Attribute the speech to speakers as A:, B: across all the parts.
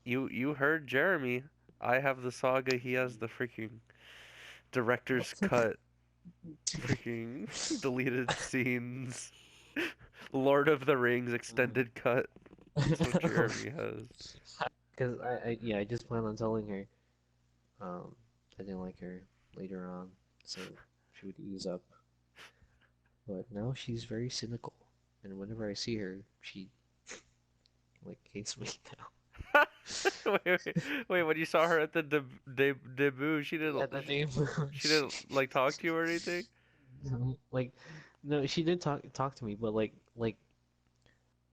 A: You heard Jeremy. I have the saga. He has the freaking director's cut. Freaking deleted scenes. Lord of the Rings extended cut. That's what Jeremy has.
B: Because yeah, I just plan on telling her, I didn't like her later on, so she would ease up. But now she's very cynical, and whenever I see her, she like hates me now.
A: Wait. When you saw her at the debut,
B: Yeah, the name.
A: she didn't like talk to you or anything.
B: Like, no, she did talk to me, but like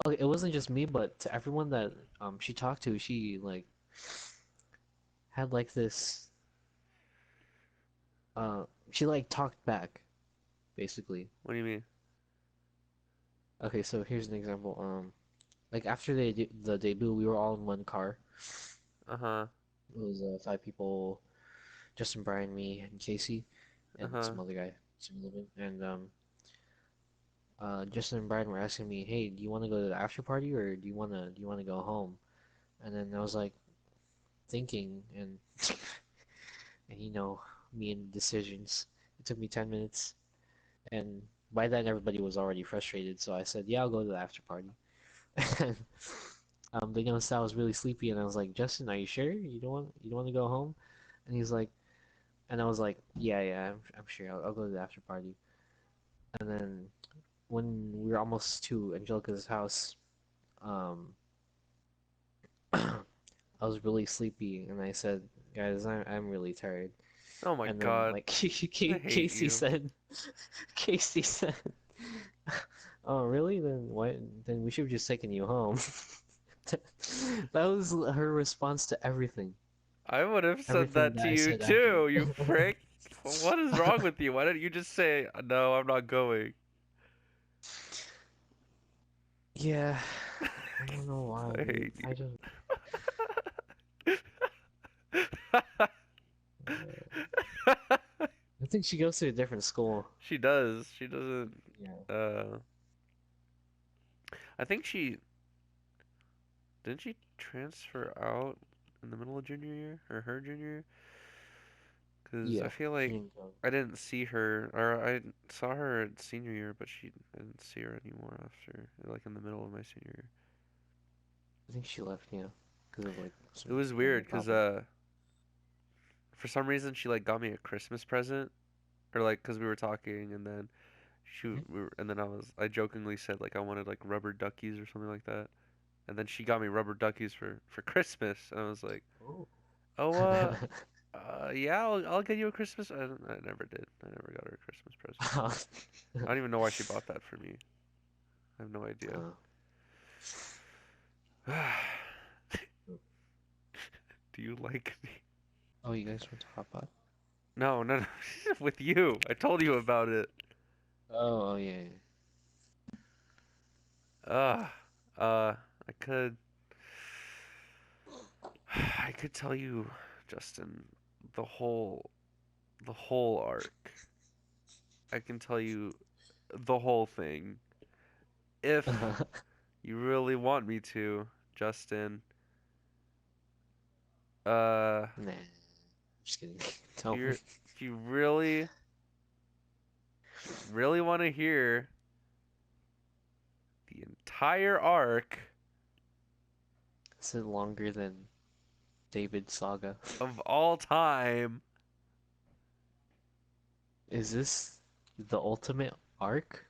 B: okay, it wasn't just me, but to everyone that she talked to, she like had like this she like talked back basically.
A: What do you mean?
B: Okay, so here's an example. Like after the debut, we were all in one car.
A: Uh-huh.
B: It was five people: Justin, Brian, me, and Casey, and
A: Uh-huh.
B: some other guy, some living. And Justin and Brian were asking me, "Hey, do you want to go to the after party or do you wanna go home?" And then I was like thinking, and and me and decisions. It took me 10 minutes, and by then everybody was already frustrated. So I said, "Yeah, I'll go to the after party." And they noticed I was really sleepy, and I was like, "Justin, are you sure you don't want to go home?" And he's like, and I was like, "Yeah, yeah, I'm sure. I'll go to the after party." And then when we were almost to Angelica's house, um, I was really sleepy, and I said, "Guys, I'm really tired."
A: Oh my
B: And then
A: God.
B: like
A: I hate
B: Casey
A: you.
B: said, Casey said, "Oh, really? Then why? Then we should have just taken you home." That was her response to everything.
A: I would have said
B: Everything
A: that
B: that
A: to
B: I
A: you
B: said after.
A: too, you prick. What is wrong with you? Why didn't you just say, no, I'm not going?
B: Yeah, I don't know why,
A: I
B: dude.
A: hate
B: I just
A: you.
B: I think she goes to a different school.
A: She does. She doesn't.
B: Yeah.
A: Uh, I think she didn't she transfer out in the middle of junior year or her junior year? Because I
B: Yeah,
A: feel
B: she
A: like
B: didn't go.
A: I didn't see her, or I saw her at senior year, but I didn't see her anymore after, like in the middle of my senior year.
B: I think she left, yeah, because of like
A: It
B: some
A: was
B: family
A: weird because
B: problem.
A: for some reason she like got me a Christmas present, or like because we were talking, and then
B: Mhm.
A: and then I jokingly said like I wanted like rubber duckies or something like that, and then she got me rubber duckies for Christmas, and I was like,
B: Oh.
A: oh yeah, I'll get you a Christmas. I never did. I never got her a Christmas present. I don't even know why she bought that for me. I have no idea.
B: Uh,
A: Do you like me?
B: oh, you guys went to Hot Pot?
A: No, no, no. With you. I told you about it.
B: Oh, yeah, yeah.
A: Uh, I could, I could tell you, Justin, the whole arc. I can tell you the whole thing if you really want me to, Justin. Uh,
B: Nah, just kidding.
A: if
B: Tell
A: you're,
B: me.
A: if you really want to hear the entire arc
B: Is it longer than David's saga?
A: of all time,
B: Is this the ultimate arc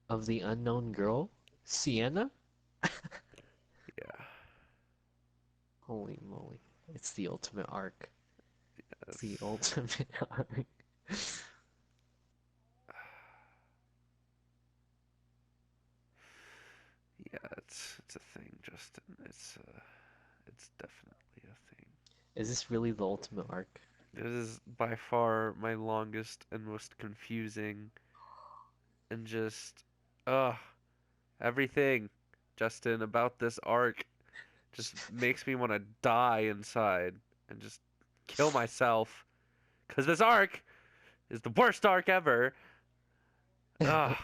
B: of the unknown girl, Sienna?
A: yeah,
B: Holy moly. It's the ultimate arc. It's the
A: it's,
B: ultimate arc.
A: yeah, it's a thing, Justin. It's definitely a thing.
B: Is this really the ultimate arc?
A: This is by far my longest and most confusing and just ugh everything, Justin, about this arc just makes me want to die inside and just kill myself. Cause this arc is the worst arc ever. Ugh,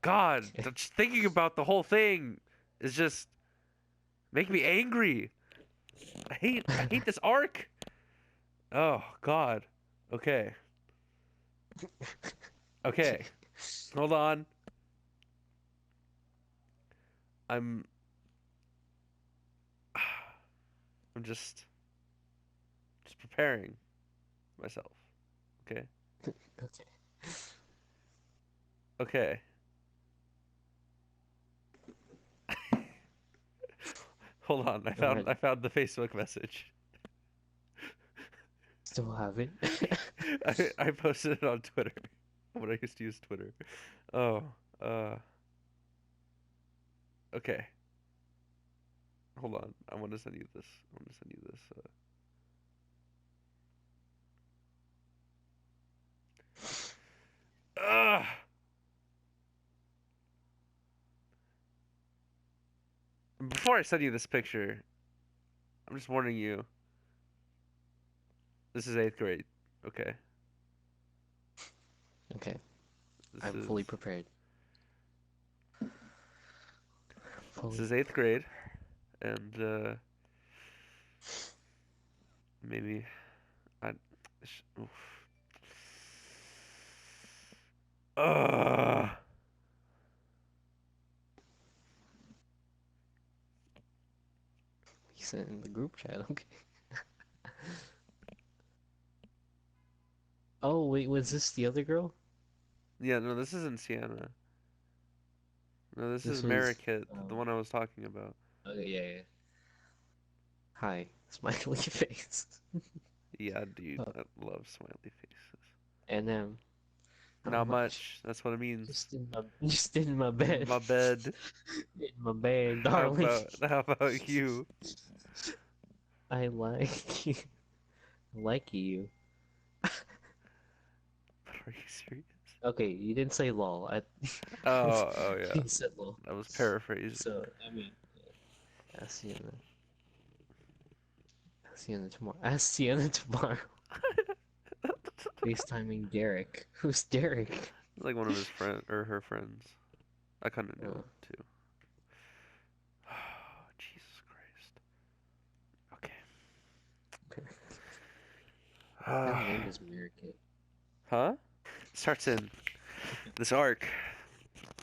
A: God, just thinking about the whole thing. is just make me angry. I hate this arc. Oh God. Okay.
B: Okay.
A: Okay. Hold on. I'm I'm just preparing myself. Okay.
B: Okay.
A: Okay. Hold on. I
B: Go
A: found
B: ahead.
A: I found the Facebook message.
B: Still have it.
A: I posted it on Twitter when I used to use Twitter. Oh, uh, okay. Hold on. I want to send you this. I want to send you this. Before I send you this picture, I'm just warning you. This is eighth grade. Okay.
B: Okay.
A: This
B: I'm
A: is
B: fully prepared.
A: this
B: Fully
A: is eighth grade, and maybe I. Oof. Uh,
B: he sent in the group chat. Okay. Oh wait, was this the other girl?
A: yeah. No, this isn't Sienna. No, this is
B: This was.
A: Marikit, the one I was talking about.
B: Okay, yeah, yeah. Hi, smiley face.
A: Yeah, dude,
B: Oh,
A: I love smiley faces.
B: and not
A: Not
B: much.
A: much. That's what it means.
B: Just in my bed.
A: My bed.
B: In my bed,
A: How
B: darling.
A: about how about you?
B: I like you. Like you.
A: Are you serious?
B: Okay, you didn't say lol. I
A: Oh yeah.
B: you said lol.
A: I was paraphrasing.
B: So I mean, I'll see you then. I'll see you tomorrow. I'll see you tomorrow. FaceTiming Derek. Who's Derek?
A: Like one of his friend or her friends. I kind of knew
B: Oh,
A: him too. Jesus Christ. Okay.
B: okay. What kind
A: Uh,
B: of name is Mirror
A: huh? Starts in this arc.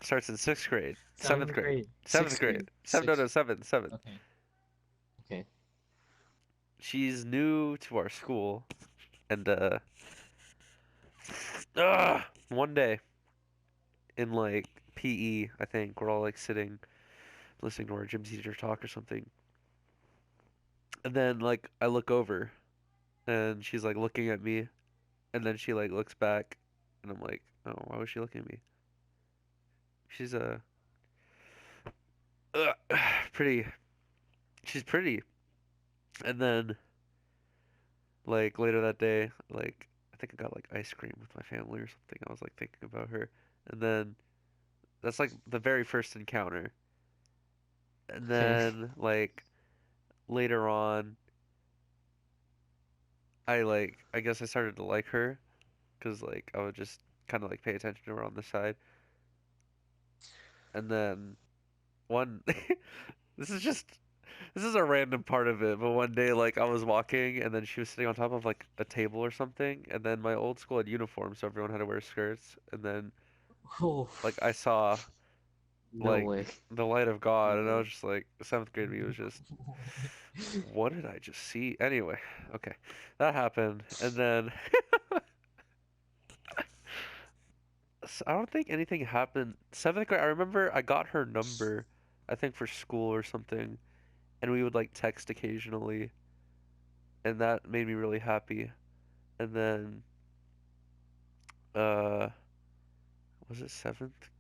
A: Starts in sixth grade, seventh
B: Seventh
A: grade,
B: grade.
A: seventh
B: Sixth
A: grade,
B: grade.
A: seven. No,
B: Sixth.
A: no, seventh, seventh.
B: Okay. Okay.
A: She's new to our school, and one day in like PE, I think we're all like sitting, listening to our gym teacher talk or something, and then like I look over, and she's like looking at me, and then she like looks back, and I'm like, oh, why was she looking at me? She's uh, pretty. She's pretty. And then like later that day, like I think I got like ice cream with my family or something. I was like thinking about her, and then that's like the very first encounter. And
B: Okay.
A: then like later on, I guess I started to like her because like I would just kind of like pay attention to her on the side. And then one, this is just this is a random part of it, but one day like I was walking and then she was sitting on top of like a table or something, and then my old school had uniforms, so everyone had to wear skirts, and then
B: Oh,
A: like I saw
B: no
A: like
B: way.
A: the light of God,
B: No
A: and I was
B: way.
A: just like seventh grade me was just
B: No way.
A: what did I just see? Anyway, okay, that happened, and then I don't think anything happened. Seventh grade, I remember I got her number, I think for school or something, and we would like text occasionally, and that made me really happy. And then, uh, was it seventh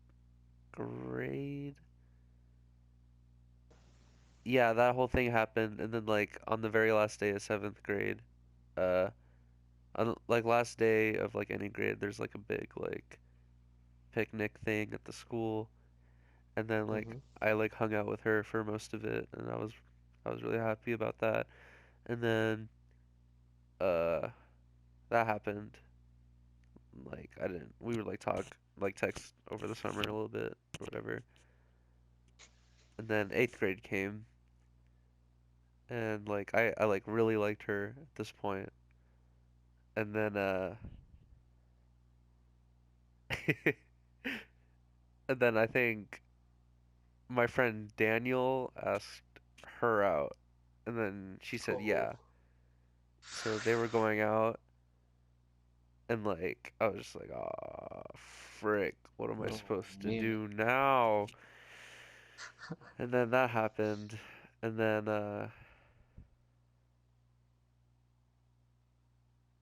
A: grade? Yeah, that whole thing happened, and then like on the very last day of seventh grade, uh, on like last day of like any grade, there's like a big like picnic thing at the school, and then like
B: Mm-hmm.
A: I like hung out with her for most of it, and I was really happy about that. And then uh that happened. Like I didn't we would like talk like text over the summer a little bit or whatever. And then 8th grade came, and like I like really liked her at this point. And then and then I think my friend Daniel asked her out, and then she said
B: Oh,
A: yeah. So they were going out, and like I was just like, ah, frick, what am I
B: oh
A: supposed to
B: man.
A: do now? And then that happened, and then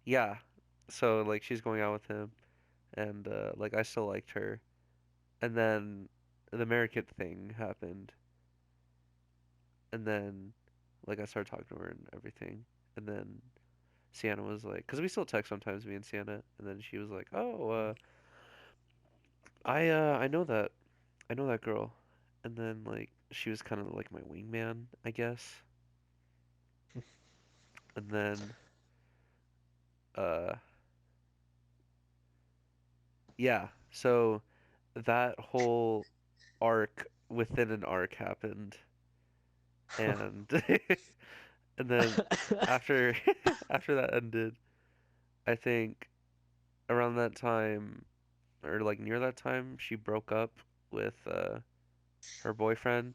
A: yeah, so like she's going out with him, and like I still liked her, and then the American thing happened, and then like I started talking to her and everything, and then Sienna was like, because we still text sometimes, me and Sienna, and then she was like, oh, I know that girl, and then like she was kind of like my wingman, I guess, and then uh yeah, so that whole arc within an arc happened, and and then after after that ended, I think around that time or like near that time, she broke up with her boyfriend.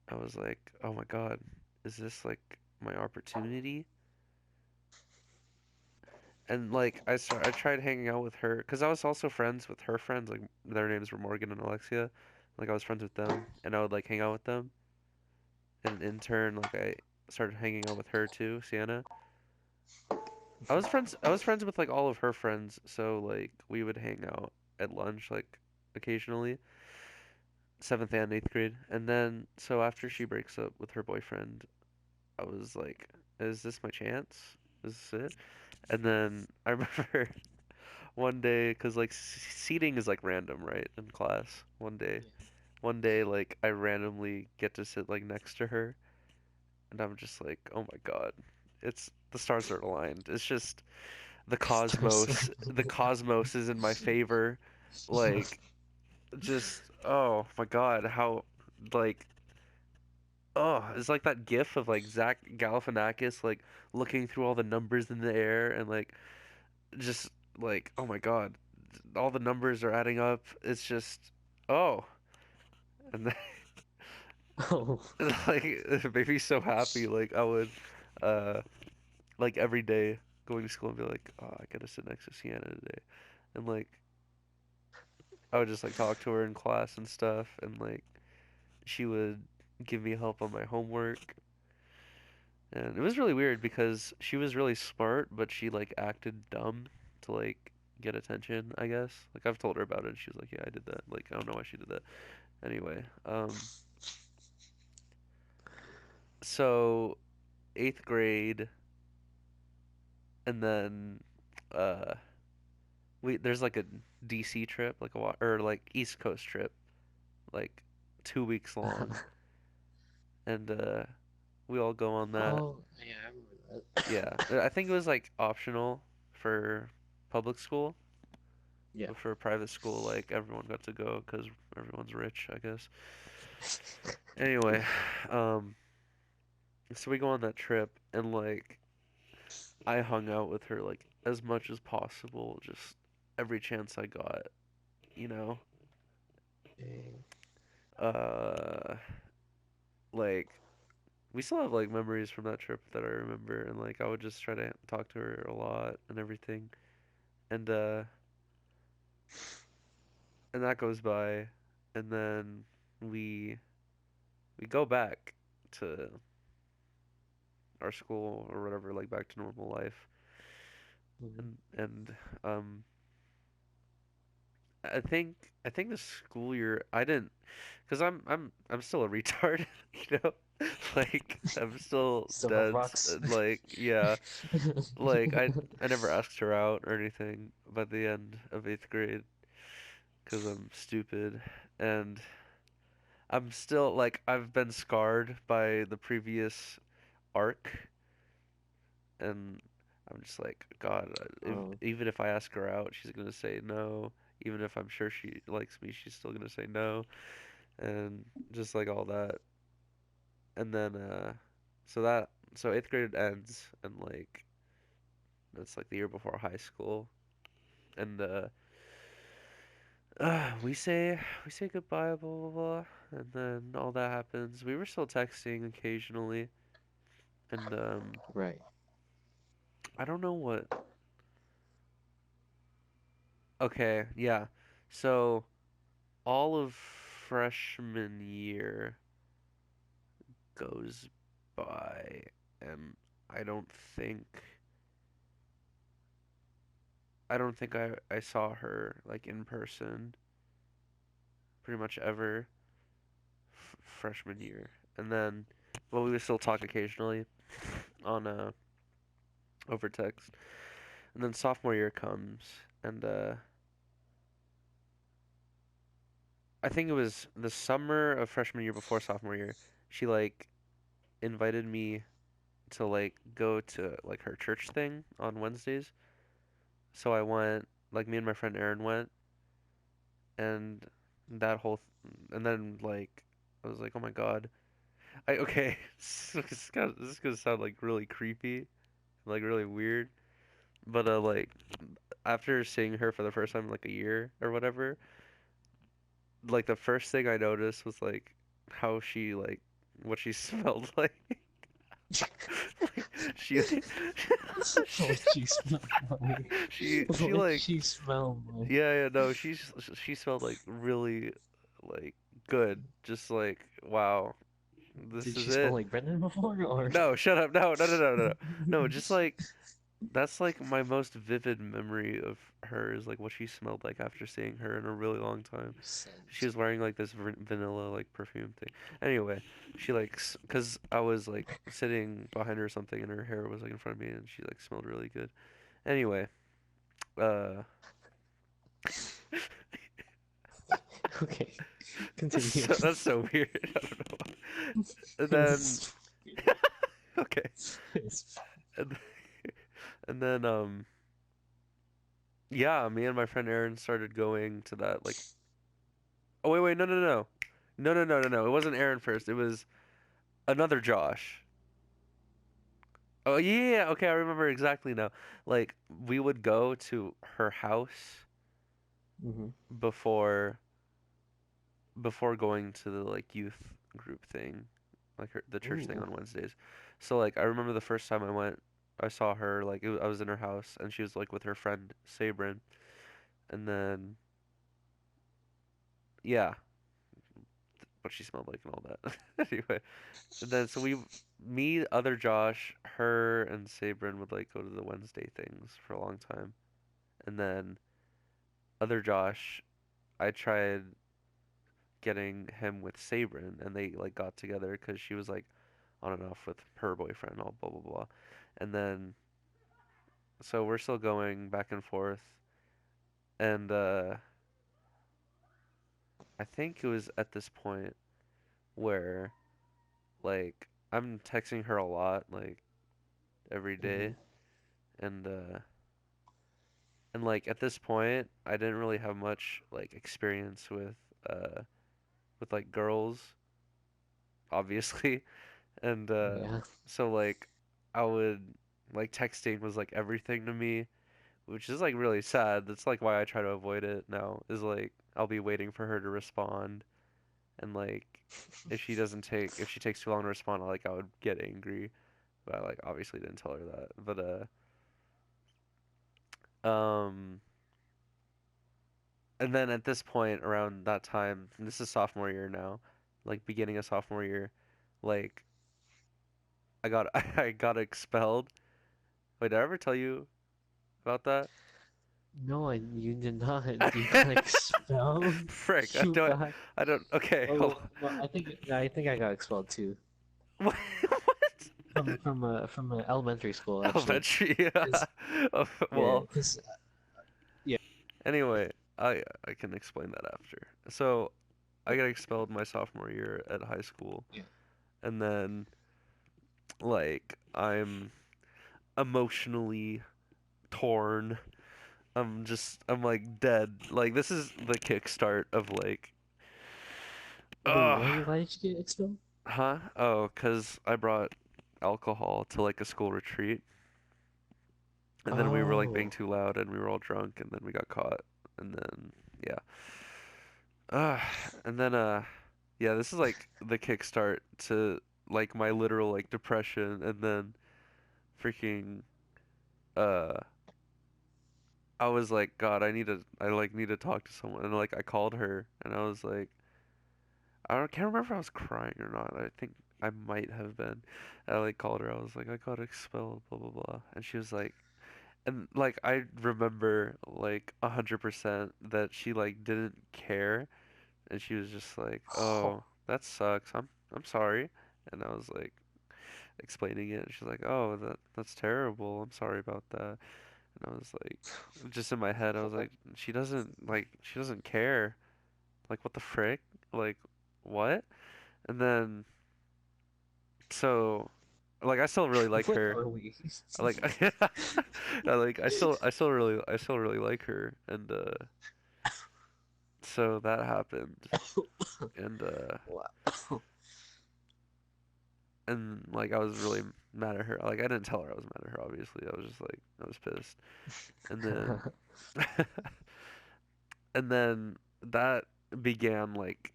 A: I was like, oh my God, is this like my opportunity? And like I tried hanging out with her because I was also friends with her friends, like their names were Morgan and Alexia. Like I was friends with them, and I would like hang out with them. And in turn, like I started hanging out with her too, Sienna. I was friends with like all of her friends, so like we would hang out at lunch like occasionally, seventh and eighth grade. And then so after she breaks up with her boyfriend, I was like, is this my chance? Is this it? And then I remember one day, because like seating is like random, right, in class. One day, like I randomly get to sit like next to her, and I'm just like, oh my God, it's the stars are aligned. It's just
B: Stars.
A: the cosmos is in my favor. Like, just oh my God, how like oh, it's like that gif of like Zach Galifianakis like looking through all the numbers in the air and like just like oh my God, all the numbers are adding up. It's just oh, and then,
B: Oh.
A: like it made me so happy. Like I would uh like every day going to school and be like, oh, I gotta sit next to Sienna today, and like I would just like talk to her in class and stuff, and like she would give me help on my homework. And it was really weird because she was really smart, but she like acted dumb to like get attention, I guess. Like I've told her about it and she was like, "Yeah, I did that." Like I don't know why she did that. Anyway, so 8th grade and then uh we there's like a DC trip, like or like East Coast trip, like 2 weeks long, and we all go on that.
B: Oh, yeah, I remember that.
A: Yeah, I think it was like optional for public school.
B: Yeah.
A: But for a private school, like everyone got to go because everyone's rich, I guess. Anyway, um, so we go on that trip, and like I hung out with her like as much as possible, just every chance I got, you know.
B: Dang.
A: Uh, like we still have like memories from that trip that I remember, and like I would just try to talk to her a lot and everything, and and that goes by, and then we we go back to our school or whatever, like back to normal life.
B: Mhm.
A: And um, I think the school year I didn't, because I'm still a retard, you know, like I'm still
B: Still have
A: dead.
B: rocks.
A: Like yeah, like I never asked her out or anything by the end of 8th grade because I'm stupid and I'm still like I've been scarred by the previous arc and I'm just like, God, if
B: Oh,
A: even if I ask her out, she's gonna say no. Even if I'm sure she likes me, she's still gonna say no. and just like all that. And then so that so eighth grade ends and like that's like the year before high school. And we say goodbye, blah blah blah, and then all that happens. We were still texting occasionally, and
B: Right.
A: I don't know what. Okay, yeah. So all of freshman year goes by, and I don't think I don't think I saw her like in person pretty much ever freshman year, and then well we would still talk occasionally on over text. And then sophomore year comes, and I think it was the summer of freshman year before sophomore year. She like invited me to like go to like her church thing on Wednesdays. So I went, like me and my friend Aaron went, and that and then like I was like, oh my God, I okay, this is gonna sound like really creepy, like really weird, but like after seeing her for the first time in like a year or whatever, like the first thing I noticed was like how she like what she smelled like. Like she she
B: What she smell like?
A: she
B: What
A: like
B: she smell like?
A: yeah no she smelled like really like good, just like wow, this
B: Did
A: is
B: she smell
A: it.
B: like Brendan before, or?
A: No, shut up. No, just like that's like my most vivid memory of her is like what she smelled like after seeing her in a really long time. She
B: Scent.
A: was wearing like this vanilla like perfume thing. Anyway, she like cuz I was like sitting behind her or something and her hair was like in front of me and she like smelled really good. Anyway, uh
B: Okay, continue.
A: that's so weird. I don't know. And then
B: It's,
A: okay.
B: it's,
A: And, and then yeah, me and my friend Aaron started going to that like oh wait, no. No. It wasn't Aaron first. It was another Josh. Oh yeah, okay, I remember exactly now. Like we would go to her house
B: hmm
A: before going to the like youth group thing, like the church thing
B: Ooh.
A: on Wednesdays. So like I remember the first time I went, I saw her like I was in her house and she was like with her friend Sabrin, and then yeah, what she smelled like and all that. Anyway, and then so me, other Josh, her, and Sabrin would like go to the Wednesday things for a long time, and then other Josh, I tried getting him with Sabrin, and they like got together because she was like on and off with her boyfriend, all blah blah blah, and then so we're still going back and forth, and I think it was at this point where like I'm texting her a lot, like every
B: hmm
A: day, and like at this point, I didn't really have much like experience uh with like girls, obviously. And
B: Yeah.
A: so like I would like texting was like everything to me, which is like really sad. That's like why I try to avoid it now. Is like I'll be waiting for her to respond and like if she takes too long to respond, I would get angry. But I like obviously didn't tell her that. But and then at this point, around that time, and this is sophomore year now, like beginning of sophomore year, like I got I got expelled. Wait, did I ever tell you about that?
B: No, you did not. You got expelled.
A: Frick,
B: You got.
A: I don't. Okay, hold
B: Oh no, I think I got expelled too
A: on. What?
B: from a elementary school actually.
A: Elementary.
B: Cause
A: Oh,
B: yeah,
A: well,
B: cause yeah.
A: anyway, I can explain that after. So I got expelled my sophomore year at high school,
B: Yeah.
A: and then like I'm emotionally torn. I'm like dead. Like this is the kickstart of like
B: Wait,
A: Ugh.
B: why did you get expelled?
A: Huh? Oh, 'cause I brought alcohol to like a school retreat, and then we were like being
B: Oh,
A: too loud, and we were all drunk, and then we got caught, and then yeah. Uh, and then yeah, this is like the kickstart to like my literal like depression, and then freaking uh I was like, God, I like need to talk to someone, and like I called her, and I was like, can't remember if I was crying or not. I think I might have been. I like called her. I was like, I got expelled, blah blah blah, and she was like, and like I remember like 100% that she like didn't care, and she was just like, oh, that sucks. I'm sorry, and I was like explaining it, and she's like, oh, that's terrible. I'm sorry about that. And I was like, just in my head, I was like, she doesn't care. Like, what the frick? Like, what? And then, so, like, I still really like
B: what
A: her.
B: are we?
A: Like, I still really like her. And, so that happened. And,
B: Wow.
A: like, I was really mad at her. Like, I didn't tell her I was mad at her, obviously. I was just like, I was pissed. And then, and then that began, like,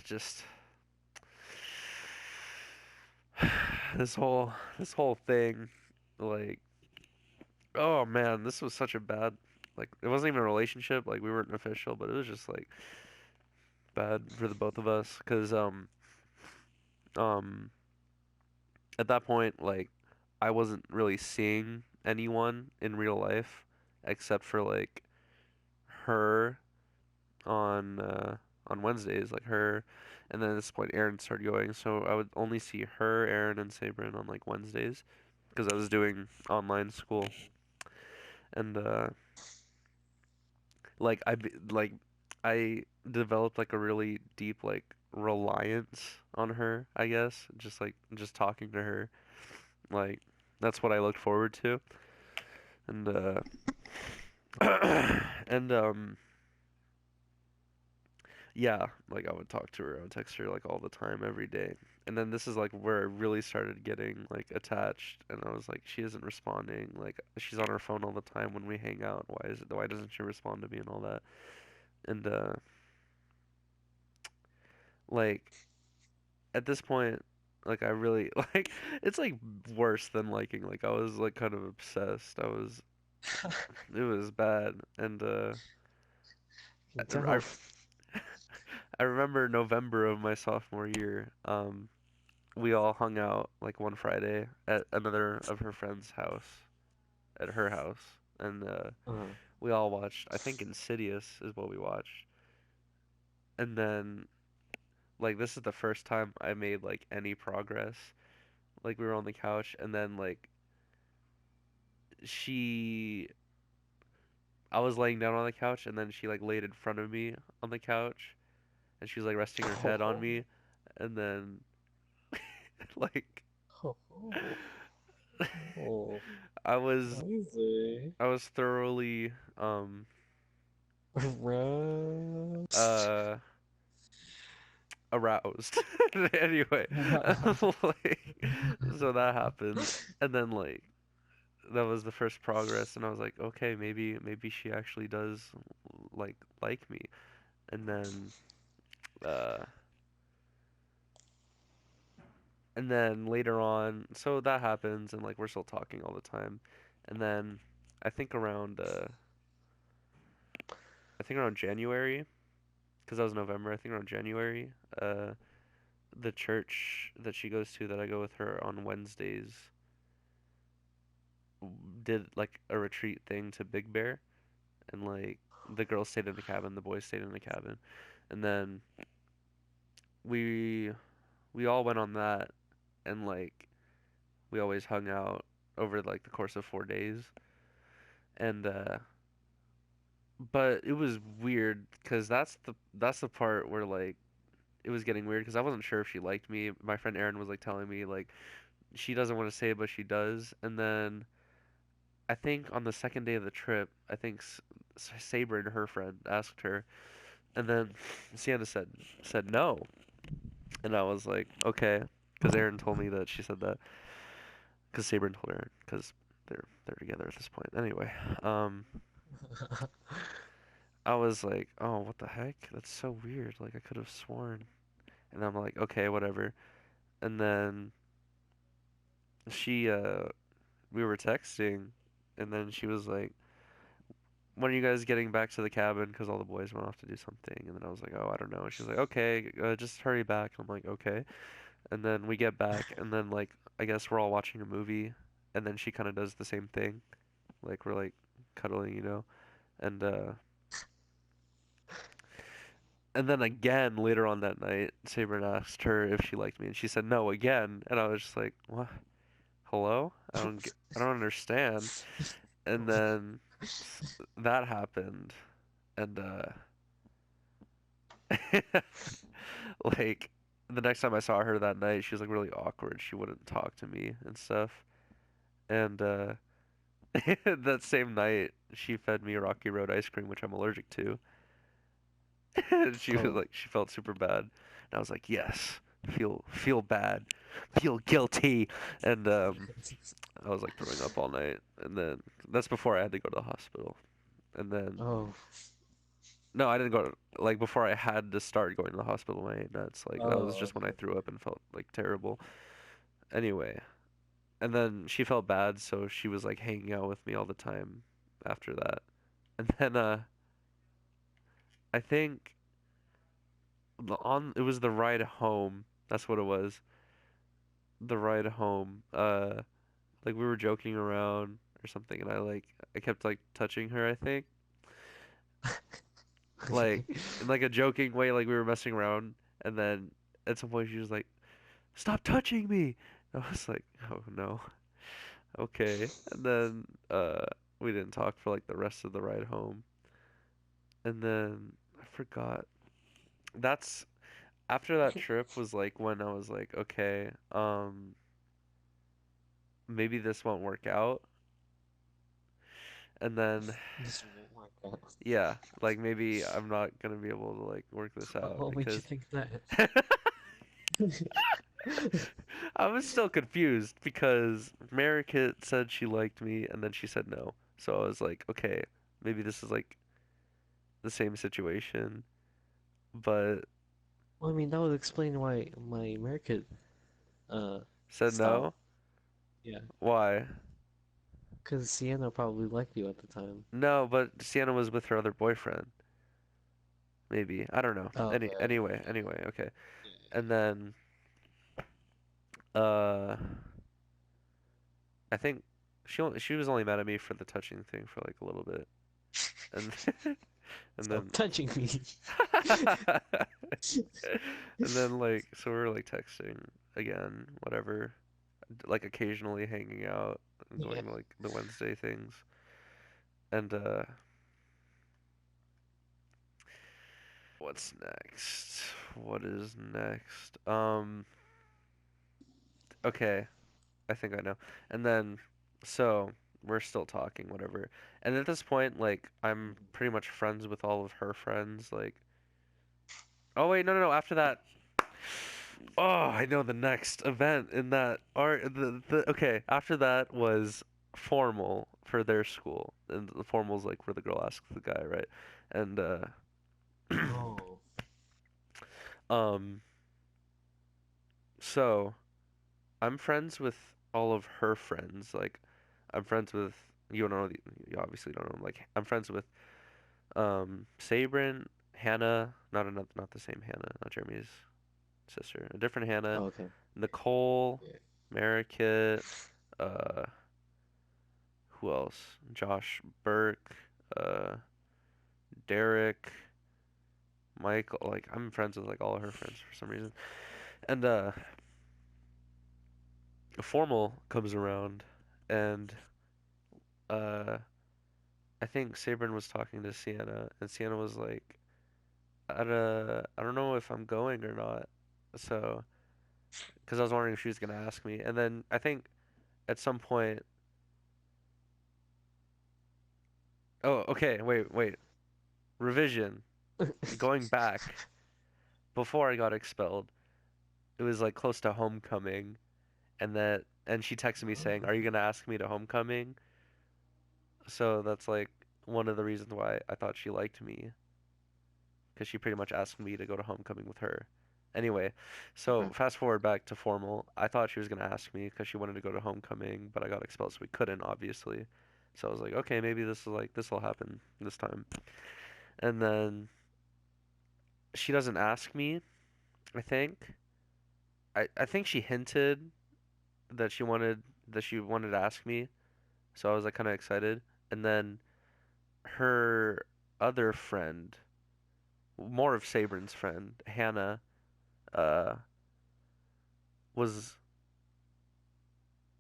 A: just this whole thing, like, oh man, this was such a bad, like, it wasn't even a relationship, like we weren't official, but it was just like bad for the both of us, 'cause um at that point, like, I wasn't really seeing anyone in real life except for like her on Wednesdays, like her, and then at this point Aaron started going, so I would only see her, Aaron, and Sabrin on like Wednesdays because I was doing online school, and like like I developed like a really deep like reliance on her, I guess, just talking to her, like that's what I looked forward to, and and yeah, like I would talk to her, I would text her like all the time, every day. And then this is like where I really started getting like attached, and I was like, she isn't responding. Like she's on her phone all the time when we hang out. Why doesn't she respond to me and all that? And like at this point, like I really like it's like worse than liking. Like I was like kind of obsessed. It was bad. And
B: Can
A: I
B: tell.
A: I remember November of my sophomore year. We all hung out like one Friday at another of her friend's house, at her house, and
B: Uh,
A: we all watched. I think Insidious is what we watched, and then like this is the first time I made like any progress. Like we were on the couch, and then like she, I was laying down on the couch, and then she like laid in front of me on the couch, and she was like resting her head on
B: oh,
A: me, and then like
B: oh, oh, oh,
A: I was
B: Jose.
A: I was thoroughly
B: Rose.
A: uh aroused. Anyway, like, so that happened, and then like that was the first progress, and I was like, okay, maybe she actually does like me, and then uh later on, so that happens, and like we're still talking all the time, and then I think around January, because that was November. I think around January, the church that she goes to that I go with her on Wednesdays did like a retreat thing to Big Bear, and like the girls stayed in the cabin, the boys stayed in the cabin, and then we we all went on that, and like we always hung out over like the course of 4 days, and but it was weird because that's the part where like it was getting weird because I wasn't sure if she liked me. My friend Erin was like telling me like she doesn't want to say it, but she does, and then I think on the second day of the trip, I think Saber and her friend asked her, And then Sienna said no, and I was like, okay, because Aaron told me that she said that, because Sabrin told Aaron, because they're together at this point. Anyway, um, I was like, oh, what the heck? That's so weird. Like I could have sworn. And I'm like, okay, whatever. And then she we were texting, and then she was like, when are you guys getting back to the cabin? Because all the boys went off to do something. And then I was like, oh, I don't know. And she was like, okay, just hurry back. And I'm like, okay. And then we get back, and then like I guess we're all watching a movie, and then she kind of does the same thing. Like we're like cuddling, and and then again later on that night, Sabrin asked her if she liked me, and she said no again, and I was just like, what? Hello? I don't understand. And then that happened, and like the next time I saw her that night, she was like really awkward. She wouldn't talk to me and stuff. And that same night, she fed me Rocky Road ice cream, which I'm allergic to. And she was
B: Oh,
A: like, she felt super bad. And I was like, yes, feel bad, feel guilty. And I was like throwing up all night. And then that's before I had to go to the hospital. And then
B: oh,
A: no, I didn't go to, like before I had to start going to the hospital. My nuts, like that was
B: oh,
A: just when I
B: okay.
A: threw up and felt like terrible. Anyway, and then she felt bad, so she was like hanging out with me all the time after that. And then I think it was the ride home. That's what it was. The ride home. Like we were joking around or something, and I kept like touching her. I think like
B: Okay.
A: in like a joking way, like we were messing around, and then at some point she was like, "Stop touching me!" I was like, "Oh no, okay." And then we didn't talk for like the rest of the ride home, and then I forgot. That's after that trip was like when I was like, okay, maybe this won't work out. And then
B: This won't work out.
A: yeah, like maybe I'm not gonna be able to like work this out
B: What made you
A: because
B: think that?
A: I was still confused because Marikit said she liked me and then she said no. So I was like, okay, maybe this is like the same situation, but
B: Well, I mean, that would explain why my American uh
A: said
B: stopped.
A: no.
B: Yeah,
A: Why?
B: because Sienna probably liked you at the time.
A: No, but Sienna was with her other boyfriend. Maybe. I don't know.
B: Oh, okay, okay,
A: Anyway, okay.
B: yeah,
A: And then uh I think she was only mad at me for the touching thing for like a little bit. And and
B: stop
A: then
B: touching me.
A: and then like so we were like texting again, whatever. Like occasionally hanging out and
B: Yeah.
A: going to like the Wednesday things. And what's next? What is next? Okay, I think I know. And then, so we're still talking, whatever. And at this point, like, I'm pretty much friends with all of her friends. Like, oh wait, no. After that, oh, I know the next event in that art. Okay, after that was formal for their school, and the formal's like where the girl asks the guy, right? And
B: Oh.
A: um, so I'm friends with all of her friends. Like, I'm friends with you don't know you obviously don't know. Like, I'm friends with Sabrin, Hannah, not the same Hannah, not Jeremy's sister, a different Hannah,
B: Oh, okay.
A: Nicole,
B: Yeah.
A: Marikit, uh, who else? Josh Burke, uh, Derek, Michael. Like, I'm friends with like all of her friends for some reason. And formal comes around, and uh, I think Sabrin was talking to Sienna, and Sienna was like, I don't know if I'm going or not. So, because I was wondering if she was gonna ask me, and then I think at some point, oh, okay, wait, revision. going back before I got expelled, it was like close to homecoming, and she texted me saying, "Are you gonna ask me to homecoming?" So that's like one of the reasons why I thought she liked me, because she pretty much asked me to go to homecoming with her. Anyway, so
B: Okay.
A: fast forward back to formal. I thought she was gonna ask me because she wanted to go to homecoming, but I got expelled, so we couldn't, obviously. So I was like, okay, maybe this will happen this time. And then she doesn't ask me, I think. I think she hinted that she wanted to ask me, so I was like kind of excited. And then her other friend, more of Sabrin's friend, Hannah, uh, was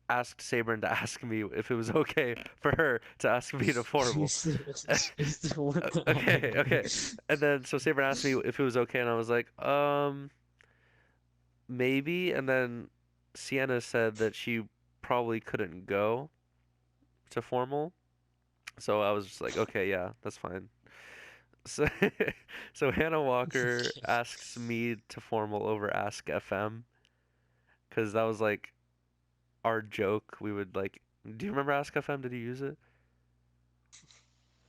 A: asked Sabrin to ask me if it was okay for her to ask me to formal.
B: What
A: Okay, okay.
B: the
A: And then so Sabrin asked me if it was okay, and I was like, maybe. And then Sienna said that she probably couldn't go to formal. So I was just like, okay, yeah, that's fine. So, so Hannah Walker asks me to formal over Ask FM because that was like our joke. We would like, do you remember Ask FM? Did you use it?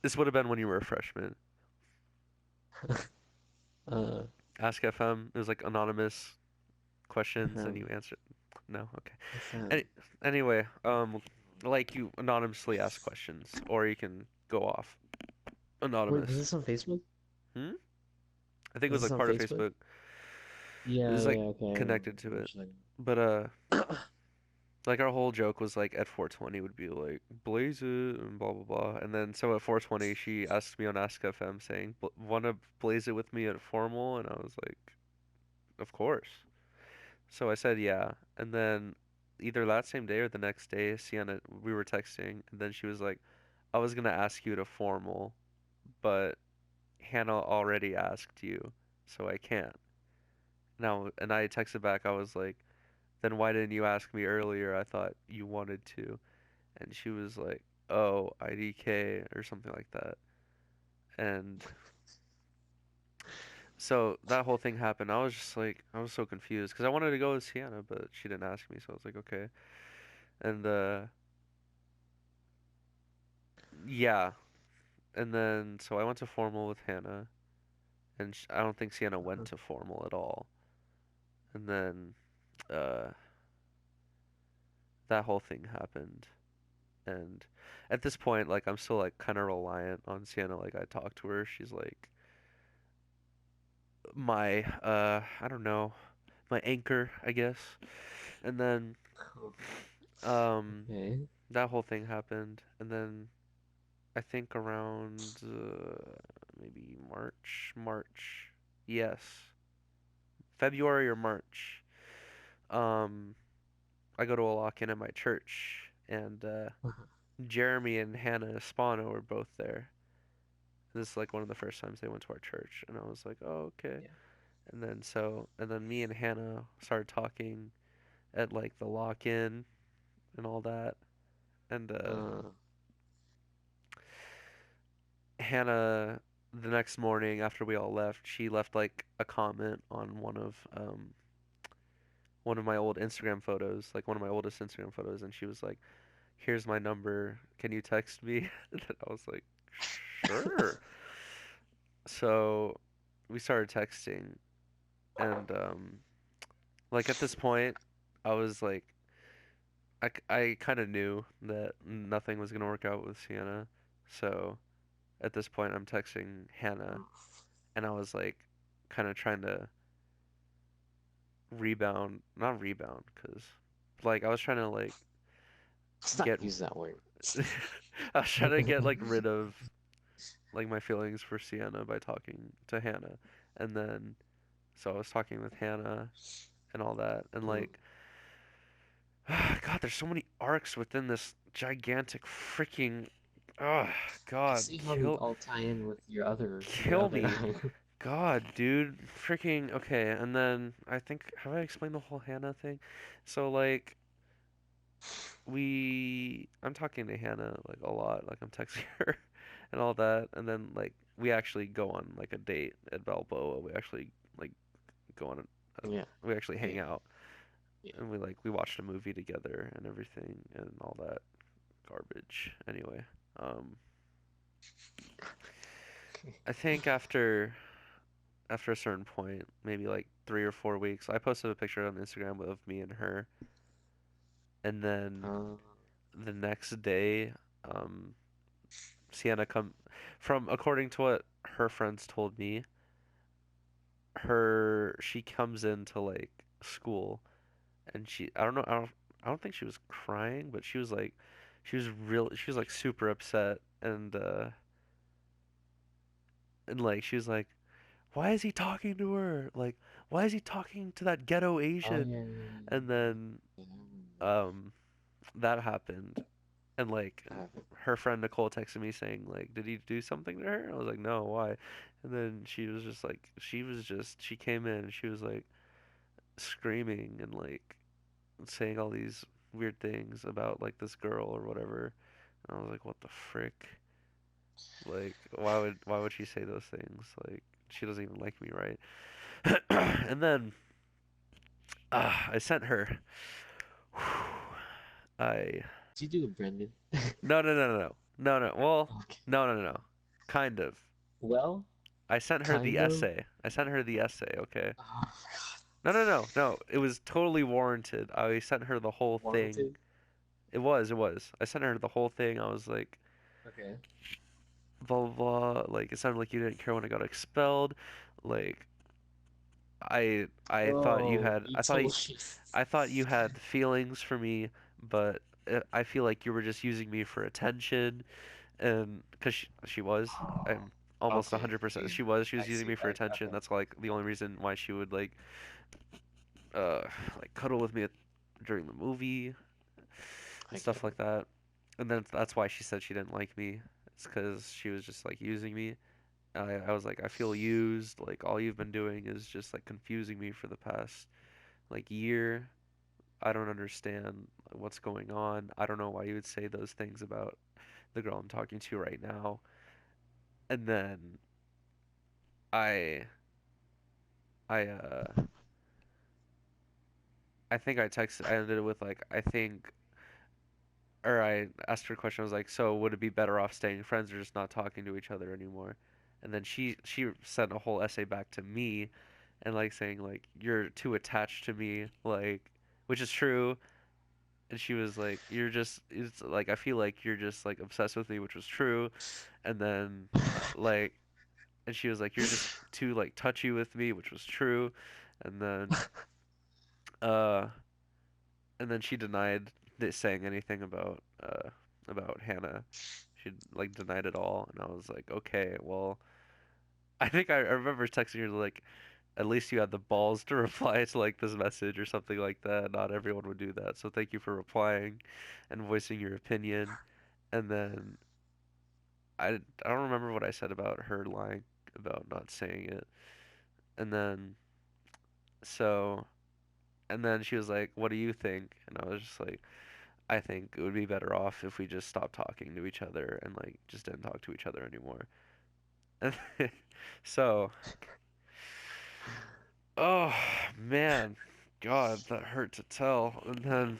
A: This would have been when you were a freshman.
B: uh,
A: Ask FM. It was like anonymous questions and
B: FM,
A: you answer. No, okay.
B: FM.
A: Any, anyway, like you anonymously ask questions, or you can go off
B: Wait, was
A: anonymous.
B: this on Facebook?
A: Hmm? I think it
B: Was
A: was
B: this
A: like
B: on
A: part of
B: Facebook?
A: Facebook. It
B: Yeah,
A: was like
B: yeah, okay, I remember.
A: connected to
B: I
A: it.
B: was like,
A: But like our whole joke was like at 420 would be like blaze it and blah blah blah, and then so at 420 she asked me on Ask FM saying, "Want to blaze it with me at formal?" And I was like, "Of course." So I said yeah, and then either that same day or the next day, Sienna, we were texting, and then she was like, "I was gonna ask you to formal, but Hannah already asked you, so I can't." Now, and I texted back, I was like, "Then why didn't you ask me earlier? I thought you wanted to." And she was like, "Oh, IDK," or something like that. And so that whole thing happened. I was just like, I was so confused because I wanted to go with Sienna, but she didn't ask me, so I was like, okay. And yeah, and then so I went to formal with Hannah, and I don't think Sienna went to formal at all. And then uh, that whole thing happened, and at this point, like I'm still like kind of reliant on Sienna. Like I talk to her, she's like my I don't know, my anchor, I guess. And then um
B: okay.
A: that whole thing happened, and then I think around maybe March, yes, February or March. Um, I go to a lock-in at my church, and Jeremy and Hannah Spano were both there. This is like one of the first times they went to our church, and I was like, oh, okay.
B: Yeah.
A: And then me and Hannah started talking at like the lock-in and all that. And
B: Uh,
A: Hannah, the next morning after we all left, she left like a comment on one of my old Instagram photos, like one of my oldest Instagram photos, and she was like, "Here's my number. Can you text me?" And I was like, "Sure." So we started texting, and like at this point, I was like, I kind of knew that nothing was gonna work out with Sienna. So at this point, I'm texting Hannah, and I was like, kind of trying to rebound, not rebound, because like I was trying to like
B: let's not
A: get,
B: use that word.
A: I was trying to get like rid of like my feelings for Sienna by talking to Hannah, and then so I was talking with Hannah and all that, and
B: Mm.
A: like, God, there's so many arcs within this gigantic freaking, oh God,
B: See how they all tie in with your
A: kill
B: other
A: me.
B: eye.
A: God, dude, freaking okay. And then I think have I explained the whole Hannah thing? So like I'm talking to Hannah like a lot, like I'm texting her and all that, and then like we actually go on like a date at Balboa. We actually like go on
B: Yeah.
A: we actually hang
B: Yeah.
A: out
B: Yeah.
A: and we watched a movie together and everything and all that garbage. Anyway, um, I think after a certain point, maybe like 3 or 4 weeks, I posted a picture on Instagram of me and her, and then
B: Uh,
A: the next day, um, Sienna come from according to what her friends told me, she comes into like school and I don't think she was crying, but she was like super upset and like she was like, why is he talking to her? Like, why is he talking to that ghetto
B: oh
A: Asian?
B: yeah,
A: And then
B: yeah, I remember.
A: um that happened and like
B: I have it.
A: her friend Nicole texted me saying like, did he do something to her? I was like, no, why? And then she came in and she was like screaming and like saying all these weird things about like this girl or whatever. And I was like, what the frick? Like, why would she say those things? Like, she doesn't even like me, right? And then I sent her. I
B: Did you do it, Brendan?
A: no. Well,
B: Okay.
A: no. Kind of.
B: Well,
A: I sent her the
B: kind of.
A: essay. I sent her the essay. Okay.
B: Oh my God.
A: No. It was totally warranted. I sent her the whole thing.
B: Warranted.
A: It was. I sent her the whole thing. I was like,
B: Okay.
A: blah blah blah. Like it sounded like you didn't care when I got expelled. Like I thought you
B: Bro,
A: had
B: you told me.
A: I thought you had feelings for me, but I feel like you were just using me for attention. And because she was, I'm almost
B: Okay.
A: 100%
B: Yeah.
A: she was
B: I
A: using
B: see.
A: me for attention.
B: Okay.
A: That's like the only reason why she would uh like cuddle with me during the movie and
B: I get
A: stuff
B: it.
A: like that. And then that's why she said she didn't like me. It's because she was just like using me. I was like, I feel used. Like all you've been doing is just like confusing me for the past like year. I don't understand what's going on. I don't know why you would say those things about the girl I'm talking to right now. And then I I I think I ended it with like I think or I asked her a question. I was like, so would it be better off staying friends or just not talking to each other anymore? And then she sent a whole essay back to me and like saying like you're too attached to me, like, which is true. And she was like, you're just it's like I feel like you're just like obsessed with me, which was true. And then like and she was like, you're just too like touchy with me, which was true. And then uh and then she denied saying anything about Hannah. She like denied it all, and I was like, okay, well, I remember texting her like, at least you had the balls to reply to like this message or something like that. Not everyone would do that, so thank you for replying and voicing your opinion. And then I don't remember what I said about her lying about not saying it. And then so and then she was like, "What do you think?" And I was just like, I think it would be better off if we just stopped talking to each other and like just didn't talk to each other anymore. And so, oh man, God, that hurt to tell. And then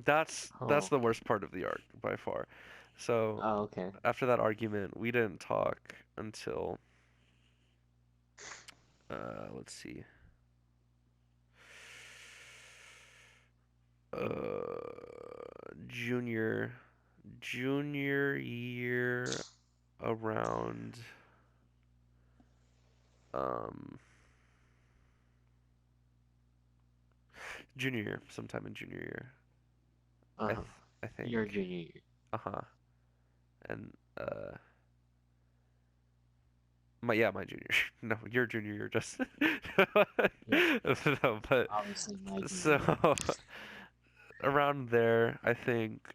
A: that's
B: Oh.
A: the worst part of the arc by far. So
B: Oh, okay.
A: after that argument, we didn't talk until let's see, junior year around um junior year, sometime in junior year. I th
B: Uh-huh.
A: I
B: Your
A: think.
B: junior year.
A: Uh-huh. And my junior. No, your junior year, just
B: Yeah.
A: no, but
B: Obviously my junior
A: so
B: year.
A: around there, I think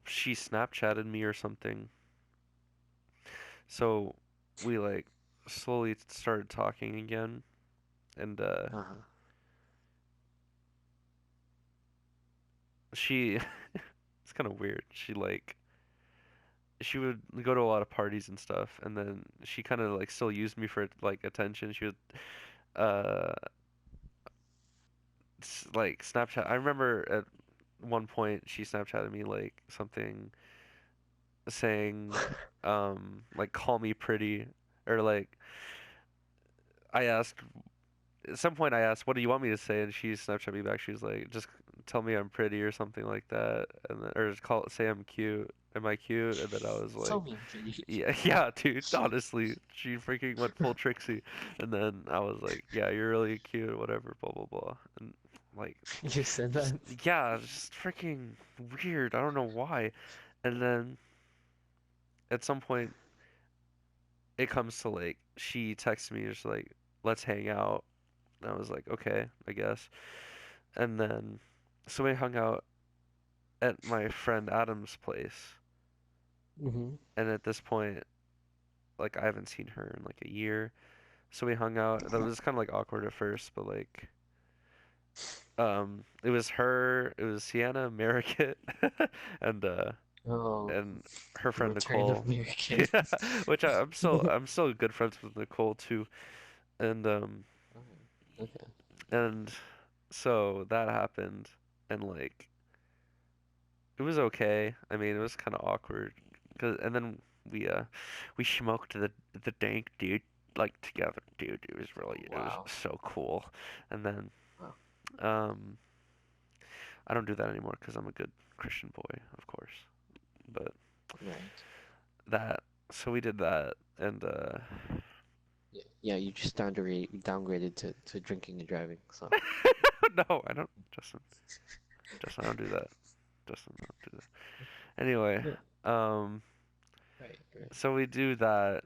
A: she Snapchatted me or something. So we like slowly started talking again, and
B: Uh-huh.
A: she it's kind of weird. She like she would go to a lot of parties and stuff, and then she kind of like still used me for like attention. She would uh like Snapchat. I remember at one point she Snapchatted me like something saying like call me pretty, or like I asked at some point I asked what do you want me to say, and she Snapchat me back. She was like just tell me I'm pretty or something like that, and then, or just call say I'm cute. Am I cute? And then I was like,
B: Tell me I'm pretty.
A: yeah, yeah, dude. Honestly, she freaking went full Trixie, and then I was like, yeah, you're really cute, whatever, blah blah blah, and like,
B: You said
A: just
B: that?
A: yeah, just freaking weird. I don't know why. And then at some point, it comes to like she texts me just like, let's hang out. And I was like, okay, I guess. And then so we hung out at my friend Adam's place,
B: Mm-hmm.
A: and at this point, like I haven't seen her in like a year. So we hung out. That was kind of like awkward at first, but like it was her, it was Sienna, Marikit, and uh
B: Oh,
A: and her
B: the
A: friend
B: return of
A: Nicole.
B: American.
A: Yeah, which I'm still good friends with Nicole too. And
B: Okay.
A: and so that happened, and like it was okay. I mean, it was kind of awkward, and then we uh we smoked the dank dude like together, dude. It was
B: Wow.
A: so cool. And then
B: Wow.
A: um I don't do that anymore because I'm a good Christian boy, of course. But
B: Right.
A: that so we did that, and
B: Yeah. Yeah. You just downgraded to drinking and driving. So.
A: no, I don't, Justin, I don't do that. Justin, I don't do that. Anyway,
B: Yeah.
A: um,
B: Right. Right.
A: so we do that,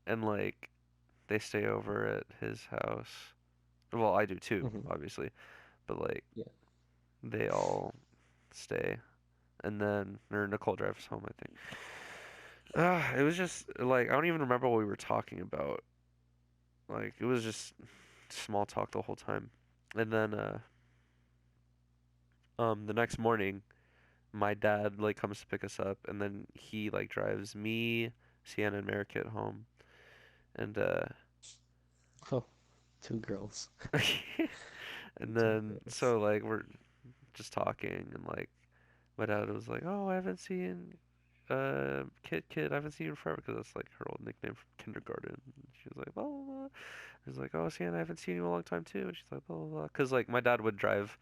A: and like they stay over at his house. Well, I do too,
B: Mm-hmm.
A: obviously, but like
B: Yeah.
A: they all stay, and then or Nicole drives home, I think. It was just like I don't even remember what we were talking about. Like it was just small talk the whole time. And then the next morning my dad like comes to pick us up, and then he like drives me, Sienna and Marikit home. And
B: Oh, two girls.
A: and
B: Two
A: then
B: girls.
A: so like we're just talking, and like my dad was like, "Oh, I haven't seen Kit, I haven't seen you in forever," because that's like her old nickname from kindergarten. And she was like, blah, blah, blah. He's like, "Oh, Sienna, I haven't seen you in a long time too." And she's like, blah, blah, blah. Because like my dad would drive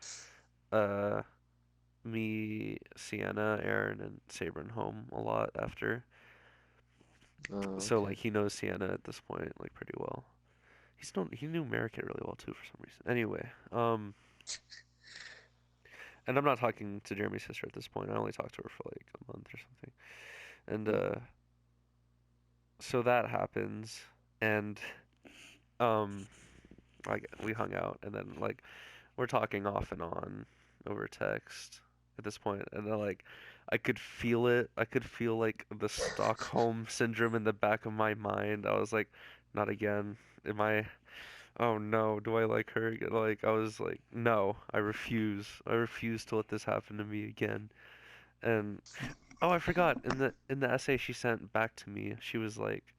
A: uh me, Sienna, Aaron, and Sabrin home a lot after.
B: Oh,
A: So
B: okay.
A: like he knows Sienna at this point like pretty well. He knew Marikit really well too for some reason. Anyway, and I'm not talking to Jeremy's sister at this point. I only talked to her for like a month or something. And
B: Yeah.
A: so that happens, and um like we hung out, and then like we're talking off and on over text at this point, and then like I could feel it. I could feel like the Stockholm syndrome in the back of my mind. I was like, not again. Am I? Oh no, do I like her again? Like I was like, no, I refuse. I refuse to let this happen to me again. And oh, I forgot. In the essay she sent back to me, she was like,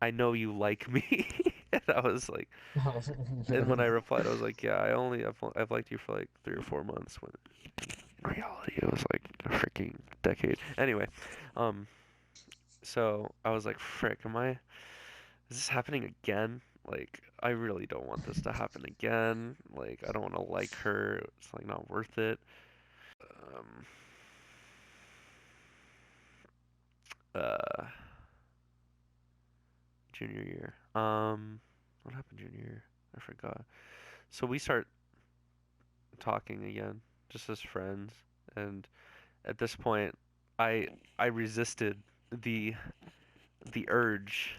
A: I know you like me. And I was like, and when I replied, I was like, yeah, I've liked you for like 3 or 4 months. When in reality, it was like a freaking decade. Anyway, um, so I was like, frick, is this happening again? Like, I really don't want this to happen again. Like, I don't want to like her. It's like not worth it. Um, uh, Junior year. What happened junior year? I forgot. So we start talking again, just as friends, and at this point, I I resisted the the urge